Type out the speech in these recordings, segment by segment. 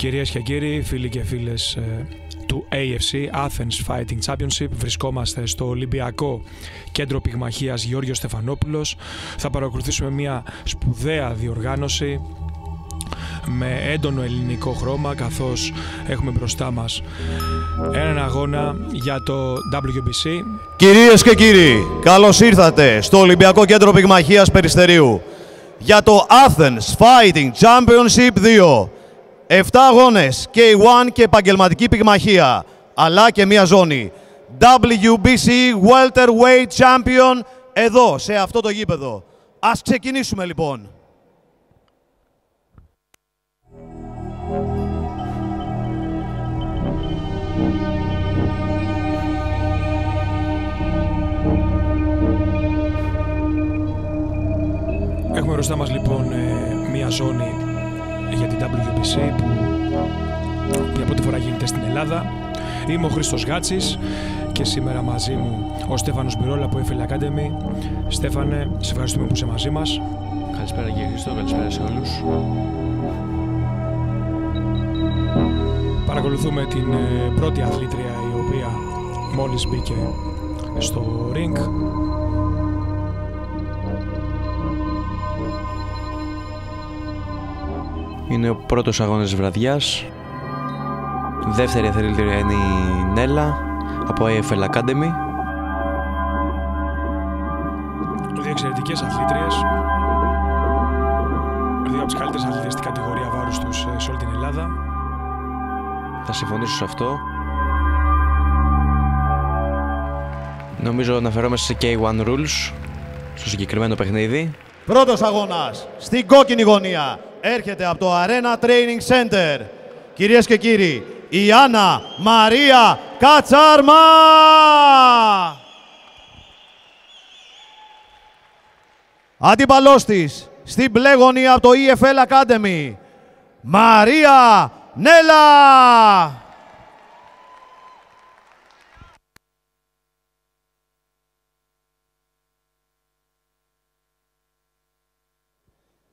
Κυρίες και κύριοι, φίλοι και φίλες του AFC, Athens Fighting Championship, βρισκόμαστε στο Ολυμπιακό Κέντρο Πυγμαχίας Γιώργος Στεφανόπουλος. Θα παρακολουθήσουμε μια σπουδαία διοργάνωση με έντονο ελληνικό χρώμα, καθώς έχουμε μπροστά μας έναν αγώνα για το WBC. Κυρίες και κύριοι, καλώς ήρθατε στο Ολυμπιακό Κέντρο Πυγμαχίας Περιστερίου για το Athens Fighting Championship 2. 7 αγώνες, K1 και επαγγελματική πυγμαχία, αλλά και μια ζώνη. WBC Welterweight Champion εδώ, σε αυτό το γήπεδο. Ας ξεκινήσουμε λοιπόν. Έχουμε μπροστά μας λοιπόν μια ζώνη για την WBC που για πρώτη φορά γίνεται στην Ελλάδα. Είμαι ο Χρήστος Γάτσης και σήμερα μαζί μου ο Στέφανος Μπυρόλα από FL Academy. Στέφανε, σε ευχαριστούμε που είσαι μαζί μας. Καλησπέρα κύριε Χρήστο, καλησπέρα σε όλους. Παρακολουθούμε την πρώτη αθλήτρια η οποία μόλις μπήκε στο ring. Είναι ο πρώτος αγώνας της βραδιάς. Δεύτερη αθλήτρια είναι η Νέλα από FL Academy. Δύο εξαιρετικές αθλήτριες. Δύο από τις καλύτερες αθλήτριες στην κατηγορία βάρους τους σε όλη την Ελλάδα. Θα συμφωνήσω σε αυτό. Νομίζω αναφερόμαστε σε K1 Rules, στο συγκεκριμένο παιχνίδι. Πρώτος αγώνας στην κόκκινη γωνία έρχεται από το Arena Training Center. Κυρίες και κύριοι, η Άννα Μαρία Κατσάρμα. Αντίπαλός της στην μπλε γωνία από το EFL Academy, Μαρία Νέλα.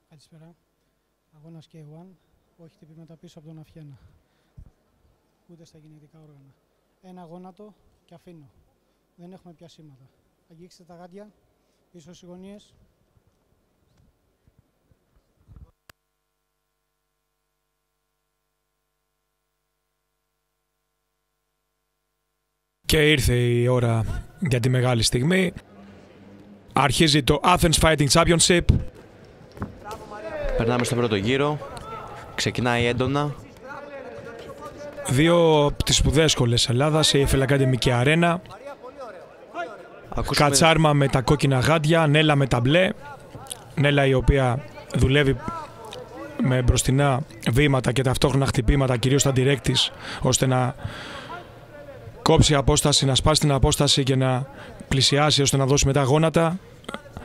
Καλησπέρα. Αγώνας K1, όχι χτυπήματα πίσω από τον Αφιένα. Ούτε στα γεννητικά όργανα. Ένα γόνατο και αφήνω. Δεν έχουμε πιασίματα. Αγγίξτε τα γάντια, πίσω στις γωνίες. Και ήρθε η ώρα για τη μεγάλη στιγμή. Αρχίζει το Athens Fighting Championship. Περνάμε στον πρώτο γύρο. Ξεκινάει έντονα. Δύο από τις σπουδαίες σχολές Ελλάδας, η FL Academy και Arena. Κατσάρμα με τα κόκκινα γάντια, Νέλα με τα μπλε. Νέλα η οποία δουλεύει με μπροστινά βήματα και ταυτόχρονα χτυπήματα, κυρίως στα direct της, ώστε να κόψει απόσταση, να σπάσει την απόσταση και να πλησιάσει ώστε να δώσει μετά γόνατα.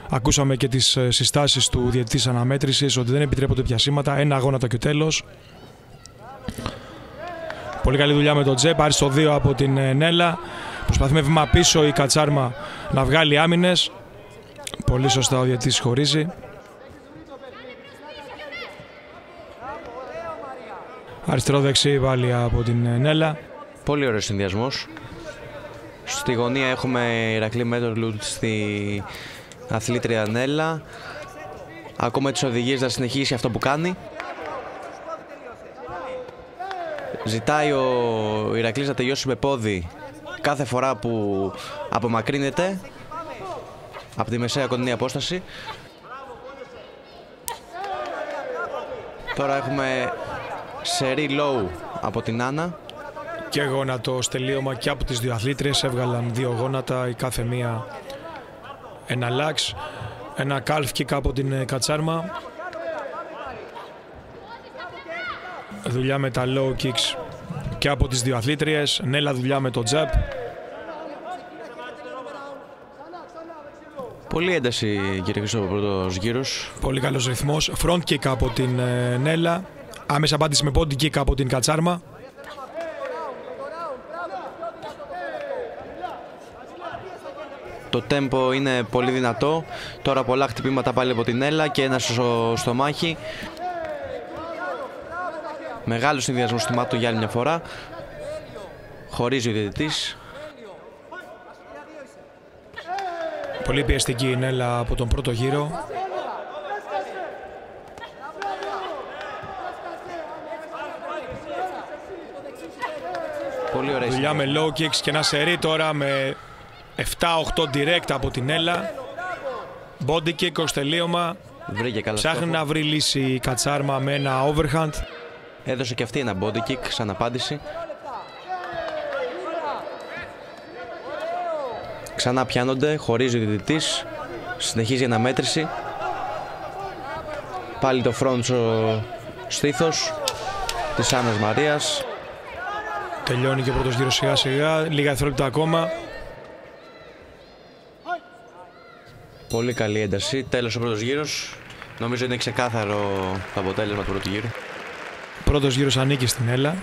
Ακούσαμε και τις συστάσεις του διαιτητής αναμέτρησης ότι δεν επιτρέπονται πιασίματα, ένα γόνατο και τέλος. Πολύ καλή δουλειά με τον τζεπ, άριστο 2 από την Νέλα. Προσπαθεί με βήμα πίσω η Κατσάρμα να βγάλει άμυνες. Πολύ σωστά ο διαιτητής χωρίζει. Αριστερό δεξί πάλι από την Νέλα. Πολύ ωραίος συνδυασμός. Στη γωνία έχουμε Ηρακλή Μέτρολουτ στη αθλήτρια Νέλα. Ακούμε τις οδηγίες να συνεχίσει αυτό που κάνει. Ζητάει ο Ηρακλής να τελειώσει με πόδι κάθε φορά που απομακρύνεται από τη μεσαία κοντινή απόσταση. Τώρα έχουμε σερί low από την Άννα. Και γόνατο τελείωμα και από τις δύο αθλήτριες. Έβγαλαν δύο γόνατα, η κάθε μία ένα λάξ. Ένα calf kick από την Κατσάρμα. Δουλειά με τα low kicks και από τις δύο αθλήτριες. Νέλα δουλειά με το jab. Πολύ ένταση κύριε Χρήστο από πρώτος γύρος. Πολύ καλός ρυθμός. Front kick από την Νέλα. Άμεσα απάντηση με body kick από την Κατσάρμα. Το tempo είναι πολύ δυνατό. Τώρα πολλά χτυπήματα πάλι από την Νέλα και ένα στο μάχη. Μεγάλο συνδυασμό θυμάτων για άλλη μια φορά. Χωρίζει ο διαιτητής. Πολύ πιεστική η Νέλα από τον πρώτο γύρο. Πολύ ωραία δουλειά με low kicks και ένα σερί τώρα με 7-8 direct από την Νέλα. Body kick ως τελείωμα. Ψάχνει να βρει λύση η Κατσάρμα με ένα overhand. Έδωσε και αυτή ένα body kick σαν απάντηση. Ξανά πιάνονται, χωρίζει ο διαιτητής. Συνεχίζει η αναμέτρηση. Πάλι το front στο στήθος της Άννας Μαρίας. Τελειώνει και ο πρώτος γύρος σιγά σιγά, λίγα δευτερόλεπτα ακόμα. Πολύ καλή ένταση, τέλος ο πρώτος γύρος. Νομίζω είναι ξεκάθαρο το αποτέλεσμα του πρώτου γύρου. Πρώτος γύρος ανήκει στην Νέλα.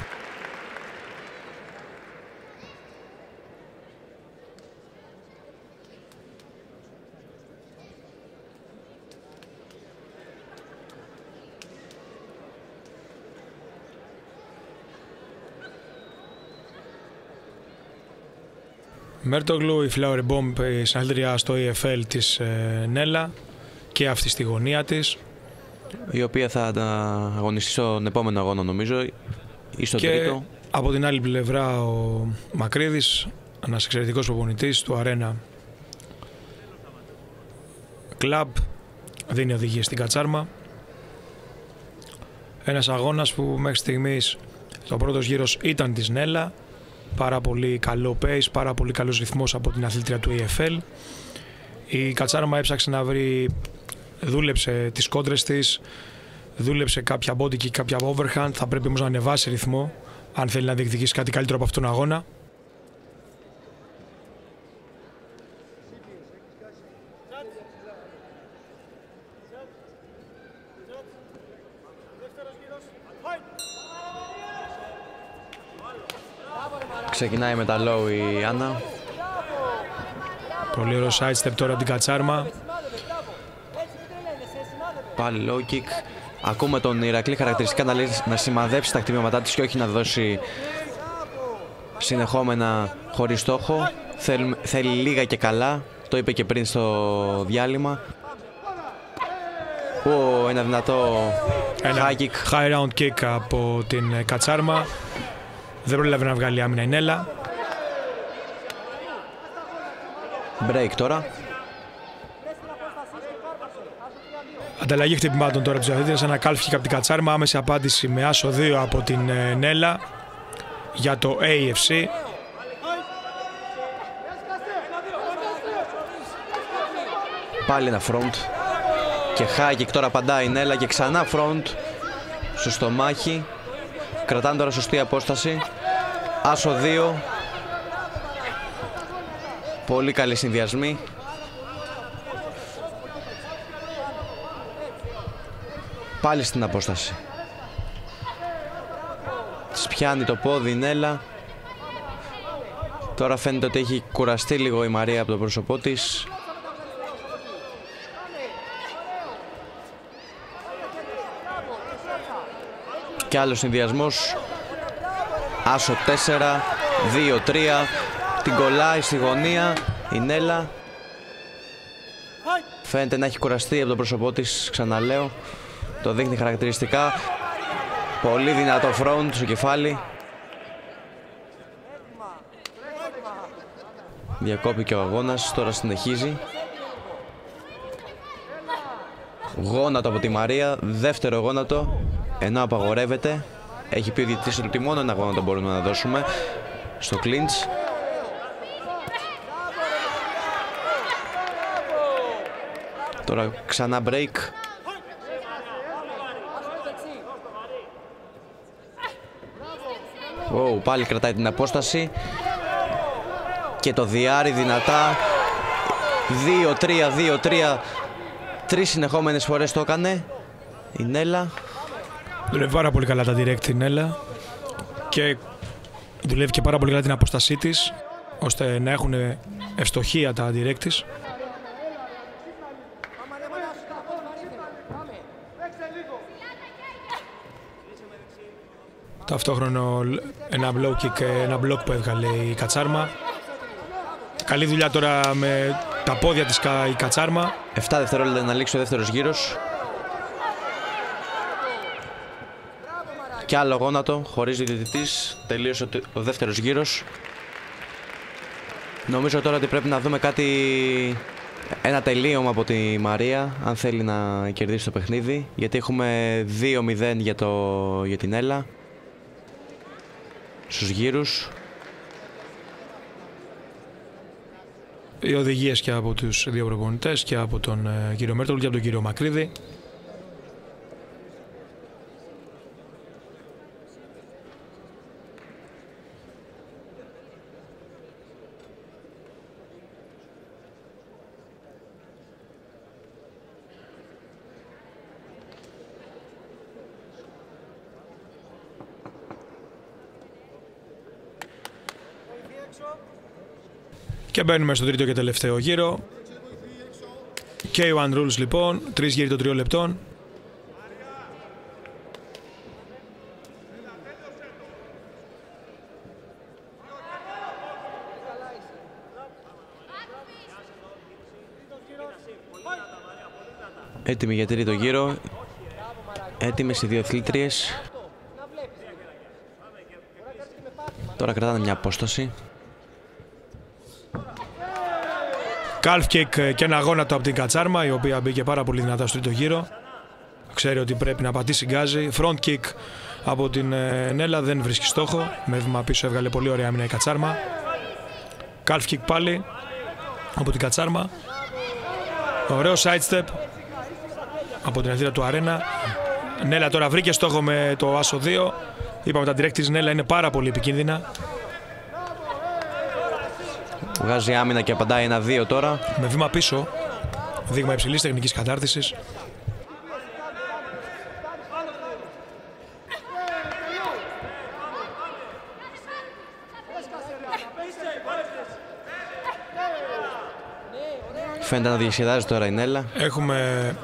Μέρτογλου, η Flower Bomb, η συναθλήτρια στο EFL της Νέλα και αυτή στη γωνία της. Η οποία θα αγωνιστεί στον επόμενο αγώνα νομίζω ή στον τρίτο. Από την άλλη πλευρά ο Μακρύδης, ένας εξαιρετικός προπονητής του Arena Club, δίνει οδηγίες στην Κατσάρμα. Ένας αγώνας που μέχρι στιγμής το πρώτος γύρος ήταν της Νέλα. Πάρα πολύ καλό pace, πάρα πολύ καλός ρυθμός από την αθλήτρια του EFL. Η Κατσάρμα έψαξε να βρει, δούλεψε τις κόντρες της, δούλεψε κάποια body kick, κάποια overhand. Θα πρέπει όμως να ανεβάσει ρυθμό αν θέλει να διεκδικήσει κάτι καλύτερο από αυτόν τον αγώνα. Ξεκινάει με τα low η Άννα. Πολύ ωραίο side step τώρα από την Κατσάρμα. Πάλι low kick. Ακούμε τον Ηρακλή χαρακτηριστικά να σημαδέψει τα χτυπήματά της και όχι να δώσει συνεχόμενα χωρίς στόχο. Θέλει λίγα και καλά. Το είπε και πριν στο διάλειμμα. Ένα δυνατό high kick. High round kick από την Κατσάρμα. Δεν πρόλαβε να βγάλει άμυνα η Νέλα. Break τώρα. Ανταλλαγή χτυπημάτων τώρα από τους αθλήτες. Ένα calf kick από την Κατσάρμα. Άμεση απάντηση με άσο 2 από την Νέλα για το AFC. Πάλι ένα front. Και high kick τώρα απαντάει η Νέλα και ξανά front στο στομάχι. Κρατάνε τώρα σωστή απόσταση. Άσο 2. Πολύ καλή συνδυασμή. Πάλι στην απόσταση. Της πιάνει το πόδι η Νέλα. Τώρα φαίνεται ότι έχει κουραστεί λίγο η Μαρία από το πρόσωπό της. Και άλλος συνδυασμός. Άσο 4, 2-3. Την κολλάει στη γωνία η Νέλα. Φαίνεται να έχει κουραστεί από το πρόσωπό της, ξαναλέω. Το δείχνει χαρακτηριστικά. Πολύ δυνατό front στο κεφάλι. Διακόπηκε ο αγώνας, τώρα συνεχίζει. Γόνατο από τη Μαρία, δεύτερο γόνατο, ενώ απαγορεύεται. Έχει πει ο διαιτητής ότι μόνο ένα γόνατο μπορούμε να δώσουμε στο clinch. Τώρα ξανά break. Πάλι κρατάει την απόσταση. Και το διάρρη δυνατά. 2-3, 2-3. 3 συνεχόμενες φορές το έκανε η Νέλα. Δουλεύει πάρα πολύ καλά τα direct η Νέλα. Και δουλεύει και πάρα πολύ καλά την απόστασή της, ώστε να έχουν ευστοχία τα direct της. Ταυτόχρονο ένα low kick, ένα block που έβγαλε η Κατσάρμα. Καλή δουλειά τώρα με τα πόδια της η Κατσάρμα. 7 δευτερόλεπτα να λήξει ο δεύτερος γύρος. Και άλλο γόνατο, χωρίς διαιτητής, τελείωσε ο δεύτερος γύρος. Νομίζω τώρα ότι πρέπει να δούμε ένα τελείωμα από τη Μαρία, αν θέλει να κερδίσει το παιχνίδι, γιατί έχουμε 2-0 για την Έλλα στους γύρους. Οι οδηγίες και από τους δύο προπονητές και από τον κύριο Μέρτολ και από τον κύριο Μακρύδη. Και μπαίνουμε στο τρίτο και τελευταίο γύρο. K1 rules λοιπόν, 3 γύροι των 3 λεπτών. Έτοιμοι για τρίτο γύρο. Έτοιμες οι δύο αθλήτριες. Τώρα κρατάνε μια απόσταση. Calf kick και ένα γόνατο από την Κατσάρμα, η οποία μπήκε πάρα πολύ δυνατά στο τρίτο γύρο. Ξέρει ότι πρέπει να πατήσει γκάζι. Front kick από την Νέλα, δεν βρίσκει στόχο. Με βήμα πίσω έβγαλε πολύ ωραία άμυνα η Κατσάρμα. Calf kick πάλι από την Κατσάρμα. Ωραίο sidestep από την αθλήτρια του Αρένα. Νέλα τώρα βρήκε στόχο με το άσο 2. Είπαμε τα direct της Νέλα είναι πάρα πολύ επικίνδυνα. Βγάζει άμυνα και απαντάει 1-2 τώρα. Με βήμα πίσω, δείγμα υψηλής τεχνικής κατάρτισης. Φαίνεται να διασκεδάζει τώρα η Νέλα. Έχουμε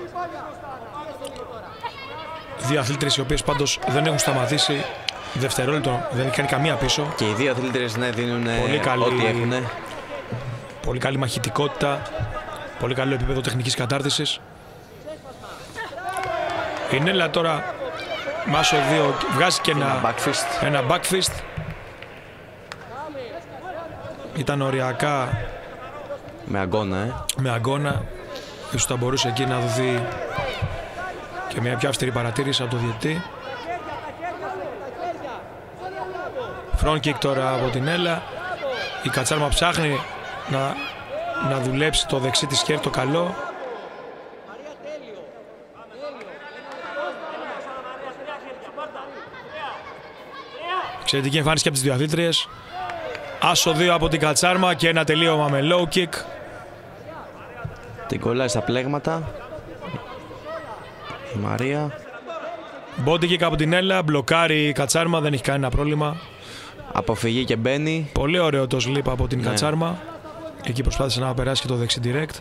δύο αθλήτρες οι οποίες πάντως δεν έχουν σταματήσει δευτερόλεπτο, δεν έχει κάνει καμία πίσω. Και οι δύο αθλήτρες δίνουν ό,τι έχουν. Πολύ καλή μαχητικότητα, πολύ καλό επίπεδο τεχνικής κατάρτισης. Η Νέλα τώρα μάσο 2 βγάζει και ένα backfist. Ήταν οριακά με αγκώνα. Με αγκώνα. Ίσως θα μπορούσε εκεί να δοθεί και μια πιο αυστηρή παρατήρηση από το διαιτητή. Front kick τώρα από την Έλλα. Η Κατσάρμα ψάχνει να δουλέψει το δεξί της χέρι, το καλό. Εξαιρετική εμφάνιση και από τις δύο αθλήτριες. Άσο 2 από την Κατσάρμα και ένα τελείωμα με low kick. Την κολλάει στα πλέγματα η Μαρία. Body kick από την Έλλα, μπλοκάρει η Κατσάρμα, δεν έχει κανένα πρόβλημα. Αποφυγή και μπαίνει. Πολύ ωραίο το slip από την Κατσάρμα. Εκεί προσπάθησε να περάσει και το δεξί direct.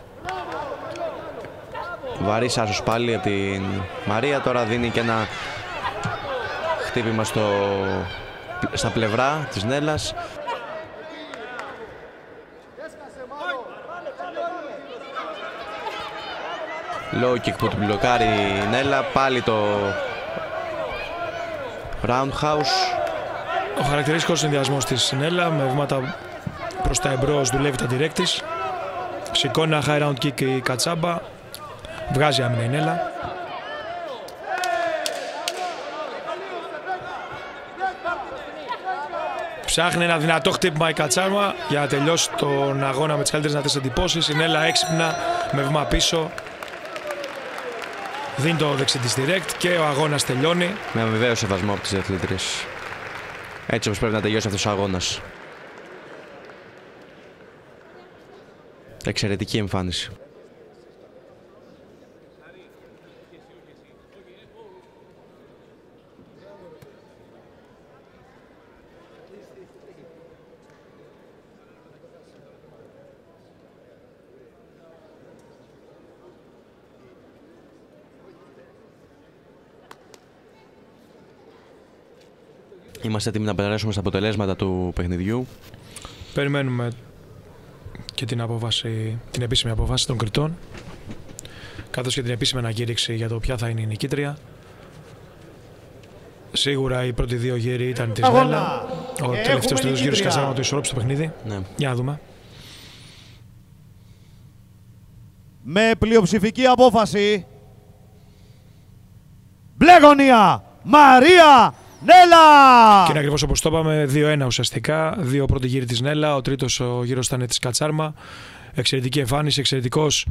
Βαρύς άσος πάλι από την Μαρία. Τώρα δίνει και ένα χτύπημα στα πλευρά της Νέλας. Low kick που την μπλοκάρει η Νέλα. Πάλι το roundhouse. Ο χαρακτηριστικός συνδυασμός της Νέλα με βήματα προς τα εμπρός δουλεύει τα direct της. Σηκώνει ένα high round kick η Κατσάμπα. Βγάζει άμυνα η Νέλα. Ψάχνει ένα δυνατό χτύπημα η Κατσάρμα για να τελειώσει τον αγώνα με τις καλύτερες δυνατές εντυπώσεις. Η Νέλα έξυπνα με βήμα πίσω. Δίνει το δεξί της direct και ο αγώνας τελειώνει. Με αμοιβαίο σεβασμό από τις αθλήτριες. Έτσι όπως πρέπει να τελειώσει αυτός ο αγώνας. Εξαιρετική εμφάνιση. Είμαστε έτοιμοι να περάσουμε στα αποτελέσματα του παιχνιδιού. Περιμένουμε και την επίσημη απόφαση των κριτών, καθώς και την επίσημη ανακήρυξη για το ποια θα είναι η νικήτρια. Σίγουρα οι πρώτοι δύο γύροι ήταν της Νέλα. Ο τελευταίος τρίτος γύρος καζάρμα το ισορρόπησε το παιχνίδι. Ναι. Για να δούμε. Με πλειοψηφική απόφαση, μπλε γωνία, Μαρία Νέλα! Και είναι ακριβώς όπως το είπαμε, 2-1 ουσιαστικά. Δύο πρώτοι γύροι της Νέλα, ο τρίτος ο γύρος ήταν της Κατσάρμα. Εξαιρετική εμφάνιση, εξαιρετικός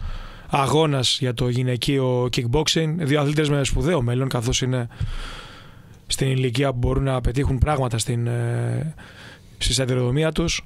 αγώνας για το γυναικείο kickboxing. Δύο αθλήτες με σπουδαίο μέλλον, καθώς είναι στην ηλικία που μπορούν να πετύχουν πράγματα στη σταδιοδρομία τους.